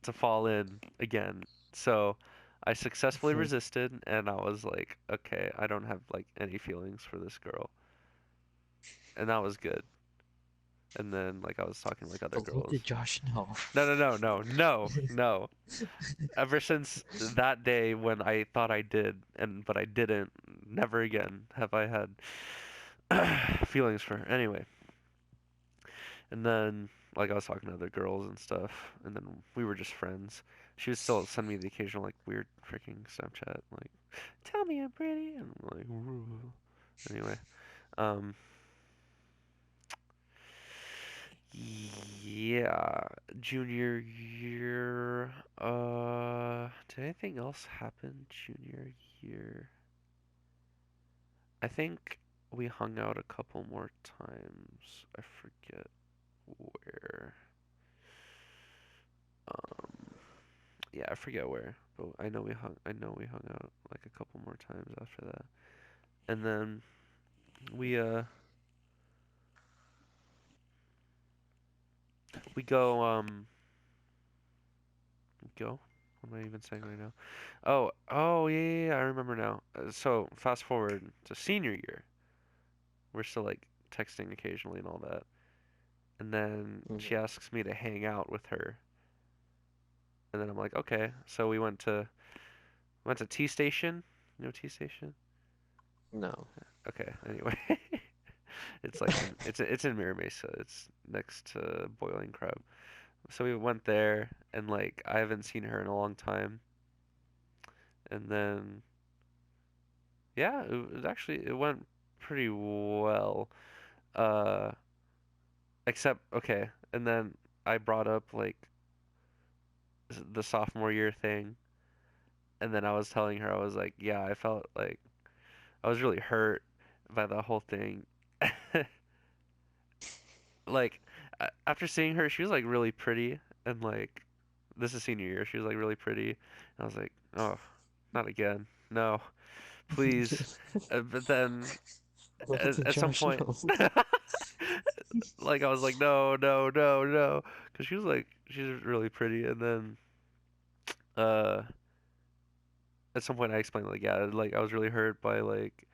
A: to fall in again. So I successfully resisted, and I was like, okay, I don't have like any feelings for this girl, and that was good. And then like I was talking to, like other
B: But little
A: girls.
B: did Josh know.
A: No, no, no, no, no, no. Ever since that day when I thought I did, and but I didn't, never again have I had feelings for her. Anyway, and then like I was talking to other girls and stuff, and then we were just friends. She would still send me the occasional like weird freaking Snapchat, like, "Tell me I'm pretty," and I'm like, "Ooh." Anyway, um, yeah, junior year. Did anything else happen junior year? I think we hung out a couple more times. I forget where. Um, yeah, I forget where, but I know we hung out like a couple more times after that. And then we we go. What am I even saying right now? Oh yeah, yeah, yeah, I remember now. So fast forward to senior year, we're still like texting occasionally and all that. And then
B: Mhm.
A: she asks me to hang out with her, and then I'm like, okay. So we went to T Station. You know T Station?
B: No.
A: Okay. Anyway, it's like it's in Mira Mesa. It's next to Boiling Crab. So we went there, and like I haven't seen her in a long time. And then yeah, it went pretty well. Uh, except okay, and then I brought up like the sophomore year thing, and then I was telling her I was like, yeah, I felt like I was really hurt by the whole thing. Like after seeing her, she was like really pretty, and like this is senior year, she was like really pretty. And I was like, oh, not again, no, please. But then
B: Look at the
A: at some
B: Josh
A: point,
B: Knowles.
A: like I was like, no, no, no, no, because she's really pretty, and then uh at some point I explained like yeah, like I was really hurt by like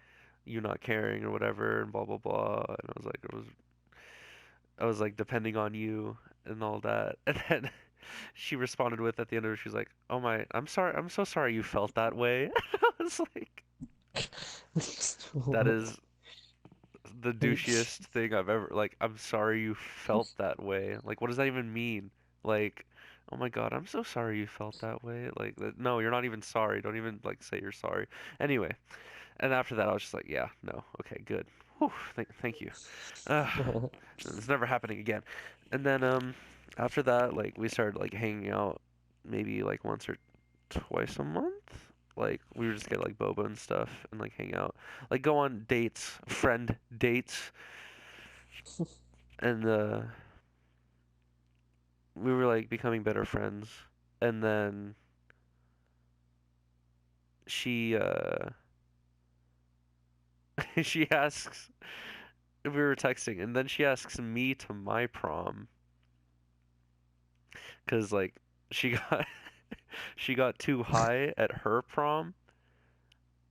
A: you not caring or whatever and blah blah blah, and I was like depending on you and all that, and then she responded with at the end of it, she was like, "Oh my, I'm sorry, I'm so sorry you felt that way." I was like, "That is the douchiest thing I've ever like. I'm sorry you felt that way. Like, what does that even mean? Like, oh my God, I'm so sorry you felt that way. Like, no, you're not even sorry. Don't even like say you're sorry. Anyway, and after that, I was just like, yeah, no, okay, good. Whew, thank you. Uh, it's never happening again. And then after that, like we started like hanging out maybe like once or twice a month. Like we would just get like boba and stuff and like hang out. Like go on dates, friend dates. And we were like becoming better friends. And then she she asks we were texting and then she asks me to my prom 'cause like she got she got too high at her prom,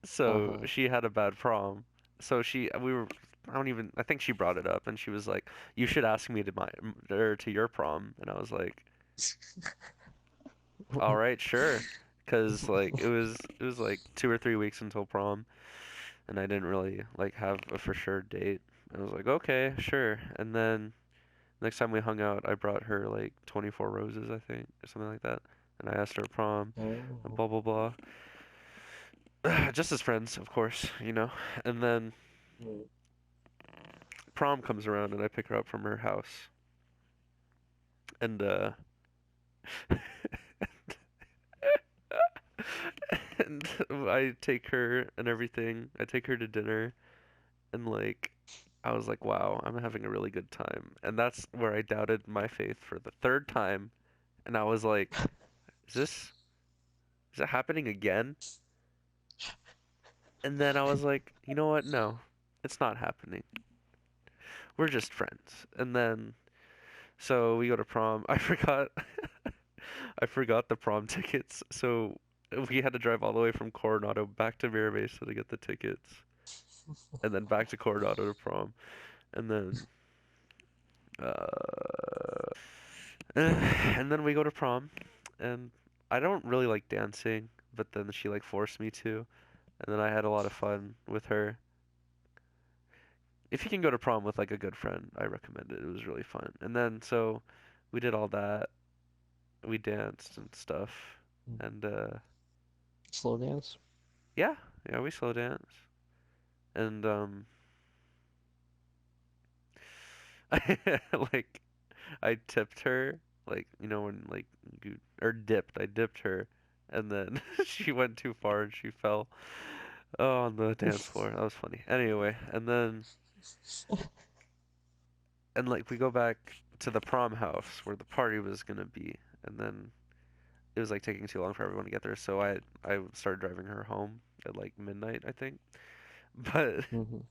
A: so
B: Uh-huh.
A: she had a bad prom. So we were, I think she brought it up, and she was like, "You should ask me to my or to your prom," and I was like, "All right, sure," because like it was like 2 or 3 weeks until prom, and I didn't really like have a for sure date. I was like, "Okay, sure," and then next time we hung out, I brought her like 24 roses, I think, or something like that, and I asked her to prom, and
B: Oh.
A: blah blah blah. Just as friends, of course, you know. And then
B: Mm.
A: prom comes around and I pick her up from her house. And and I take her and everything. I take her to dinner and like I was like, "Wow, I'm having a really good time." And that's where I doubted my faith for the third time. And I was like, "Is this is it happening again?" And then I was like, "You know what? No. It's not happening. We're just friends." And then so we go to prom. I forgot the prom tickets, so we had to drive all the way from Coronado back to Mira Mesa to get the tickets, and then back to Coronado to prom, and then and then we go to prom, and I don't really like dancing, but then she like forced me to, and then I had a lot of fun with her, if you can go to prom with like a good friend, I recommend it. It was really fun. And then so we did all that. We danced and stuff. And
B: Slow dance.
A: yeah, yeah, we slow danced. And like I tipped her, like when like you or dipped. I dipped her, and then she went too far and she fell on the dance floor. That was funny. Anyway, and like we go back to the prom house where the party was gonna be, and then it was like taking too long for everyone to get there, so I started driving her home at like midnight, I think. But
B: Hmm.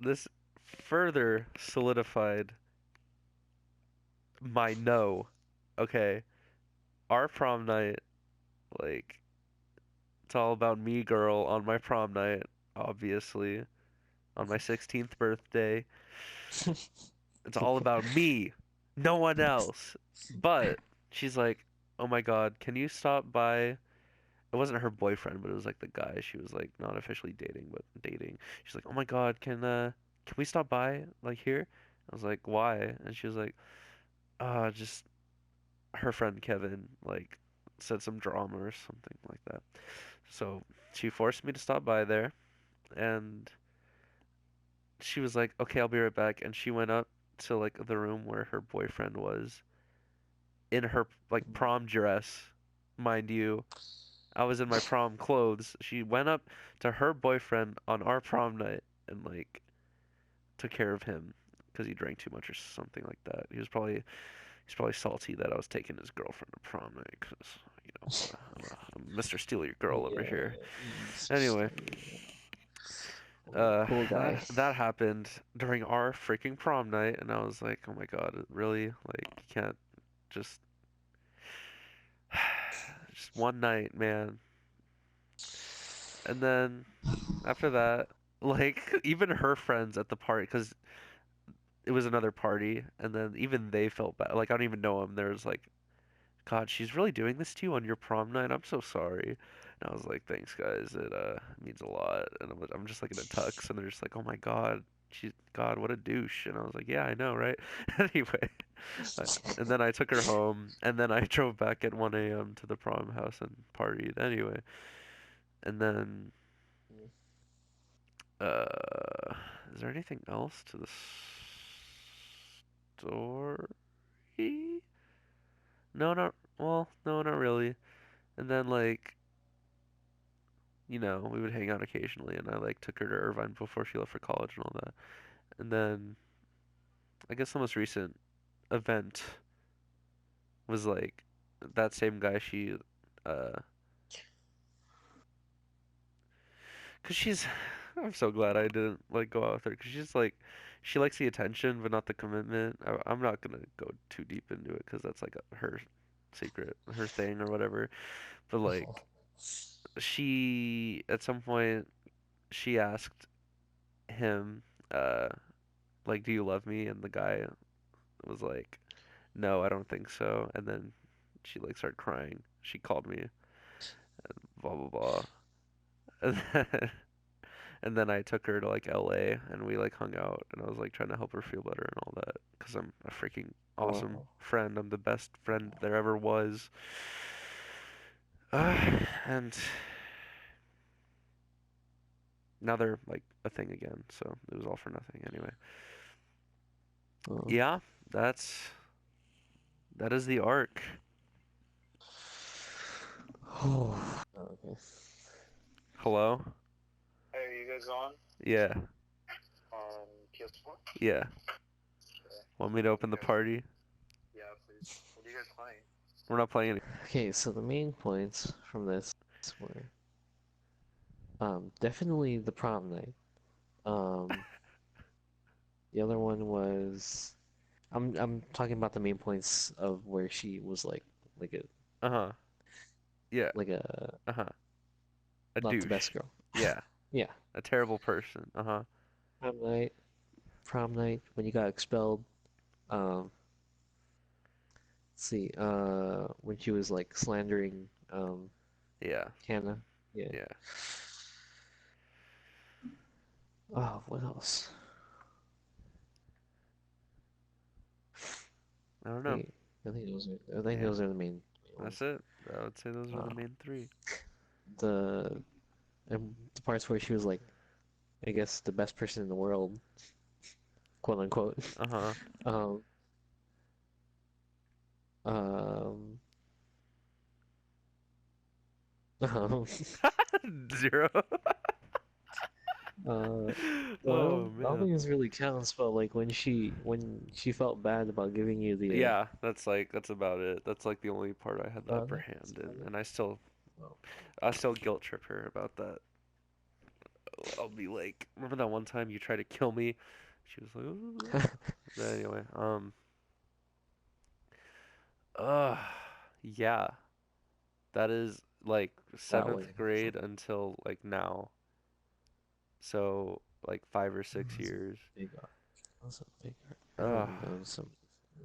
A: this further solidified my no. Okay, our prom night, like it's all about me, girl, on my prom night, obviously, on my 16th birthday. It's all about me, no one else. But she's like, "Oh my God, can you stop by?" It wasn't her boyfriend, but it was like the guy she was like not officially dating, but dating. She's like, "Oh my God, can we stop by like here?" I was like, "Why?" And she was like, just her friend Kevin like said some drama or something like that." So she forced me to stop by there, and she was like, "Okay, I'll be right back." And she went up to like the room where her boyfriend was in her like prom dress, mind you. I was in my prom clothes. She went up to her boyfriend on our prom night and like took care of him because he drank too much or something like that. He's probably salty that I was taking his girlfriend to prom night because I'm Mr. Steal Your Girl over
B: Yeah,
A: here.
B: he's just
A: Anyway,
B: cool guy.
A: that happened during our freaking prom night, and I was like, oh my God, really? Like, you can't just just one night, man. And then after that, like even her friends at the party, because it was another party, and then even they felt bad. Like I don't even know them. There's like, God, she's really doing this to you on your prom night. I'm so sorry. And I was like, thanks, guys. It means a lot. And I'm just like in a tux, and they're just like, oh my God, God, what a douche. And I was like, yeah, I know, right? Anyway, and then I took her home, and then I drove back at 1 a.m. to the prom house and partied. Anyway, and then uh, is there anything else to the story? No, not well, no, not really. And then like we would hang out occasionally, and I like took her to Irvine before she left for college and all that. And then I guess the most recent event was like that same guy uh, 'cause she's I'm so glad I didn't like go out with her 'cause she's like she likes the attention but not the commitment. I'm not gonna go too deep into it 'cause that's like her secret, her thing or whatever. But like she at some point she asked him uh like, do you love me? And the guy was like, no, I don't think so. And then she like started crying. She called me, blah blah blah. And then, and then I took her to like LA and we like hung out and I was like trying to help her feel better and all that because I'm a freaking awesome
B: Wow.
A: friend. I'm the best friend there ever was. And now they're like a thing again, so it was all for nothing anyway.
B: Oh.
A: Yeah, that is the arc.
B: Okay.
A: Hello? Yeah, yeah. Want me to open the party? We're not playing any.
B: Okay, so the main points from this were definitely the prom night. Um, the other one was I'm talking about the main points of where she was like a
A: Uh-huh. Yeah.
B: like a
A: Uh-huh. A
B: not the best
A: douche.
B: girl.
A: Yeah.
B: Yeah,
A: A terrible person. Uh-huh.
B: prom night, prom night when you got expelled. Um, let's see, when she was like slandering
A: Yeah.
B: Hannah. Yeah.
A: Yeah.
B: Oh, what else?
A: I don't know.
B: They, I think
A: Yeah,
B: those are the main
A: that's
B: ones.
A: it. I would say those are the
B: Uh,
A: main three.
B: the the parts where she was like, I guess the best person in the world, quote unquote.
A: Uh-huh.
B: Um, um, um,
A: Zero.
B: uh,
A: Oh
B: I don't
A: man.
B: think this really counts, but like when she felt bad about giving you the
A: Yeah, that's about it. That's like the only part I had the upper
B: that's
A: hand
B: about
A: in,
B: it.
A: and
B: Well,
A: I still guilt trip her about that. I'll be like, remember that one time you tried to kill me? She was like, "Ooh." But anyway, uh, yeah, that is like
B: that was
A: seventh grade until like now. So like 5 or 6 years.
B: big arc. That was a big arc. I
A: Ugh.
B: haven't known some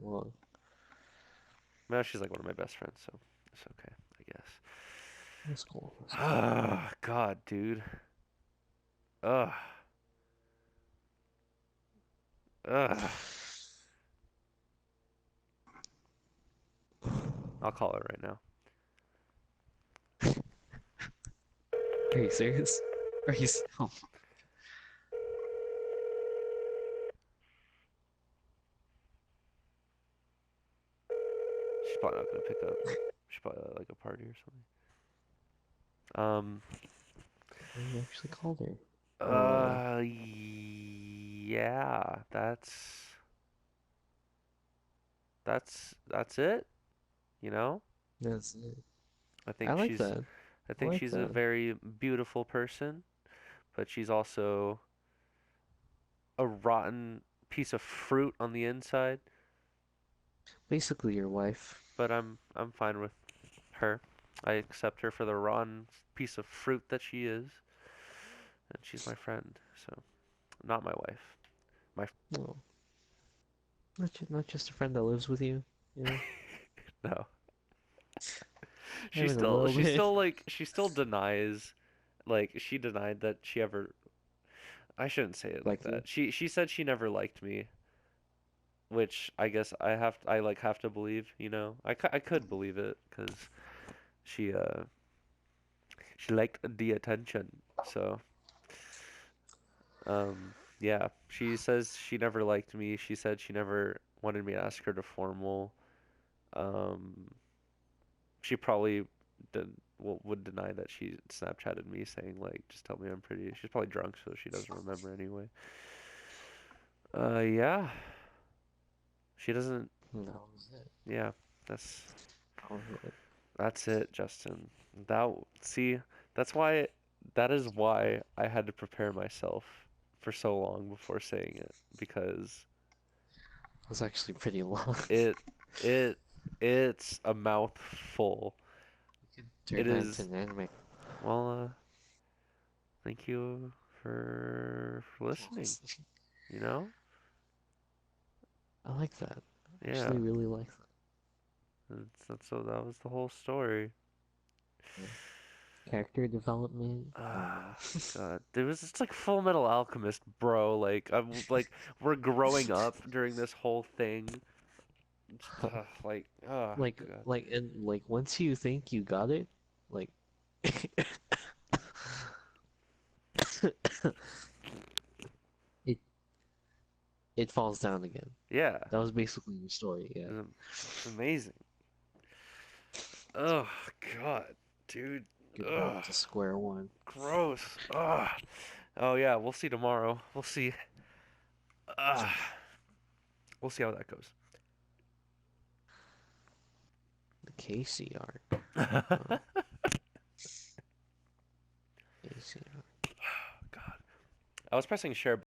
B: long.
A: Now she's like one of my best friends, so it's okay, I guess.
B: That's cool. That's cool.
A: Ah, God, dude. Ugh. Ugh. I'll call her right now.
B: Are you serious? Are you? Oh,
A: She's probably not gonna pick up. She's probably at, like a party or something. Um.
B: you actually called her.
A: Yeah. That's it. You know.
B: That's it.
A: I
B: I
A: think
B: like
A: she's
B: that.
A: I
B: I
A: think
B: like
A: she's a
B: that.
A: very beautiful person, but she's also a rotten piece of fruit on the inside.
B: Basically, your wife.
A: But I'm fine with her. I accept her for the rotten piece of fruit that she is, and she's my friend. So, not my wife. My
B: No, not just a friend that lives with you. You know,
A: no.
B: having a little bit
A: She still denies like she denied that she ever I shouldn't say it like
B: like you.
A: that. She said she never liked me, which I guess I like have to believe, you know. I could believe it cuz she she liked the attention. So, yeah, she says she never liked me. She said she never wanted me to ask her to formal. Um, she probably did, would deny that she Snapchatted me saying like, "Just tell me I'm pretty." She's probably drunk, so she doesn't remember anyway. Yeah, she doesn't.
B: And that was it.
A: Yeah, that's
B: That was it.
A: that's it, Justin. That see, that's why that is why I had to prepare myself for so long before saying it because
B: It was actually pretty long.
A: it it it's a mouthful.
B: You could
A: It
B: turn that into
A: is
B: an anime.
A: well, thank you for listening, you know?
B: I like that. I
A: Yeah.
B: actually really like
A: That's so that was the whole story.
B: that. Yeah. Character development. I don't
A: Ah,
B: know.
A: God, it was it's like Full Metal Alchemist, bro. Like we're growing up during this whole thing. Like, oh God.
B: And like once you think you got it, like it it falls down again.
A: Yeah,
B: That was basically the story, yeah.
A: it's amazing. Oh God, dude.
B: Get back
A: Ugh,
B: to square one.
A: gross. Ugh. Oh yeah, we'll see tomorrow. We'll see. Ugh. We'll see how that goes.
B: The Casey arc.
A: God.
B: Huh? Casey arc.
A: I was pressing share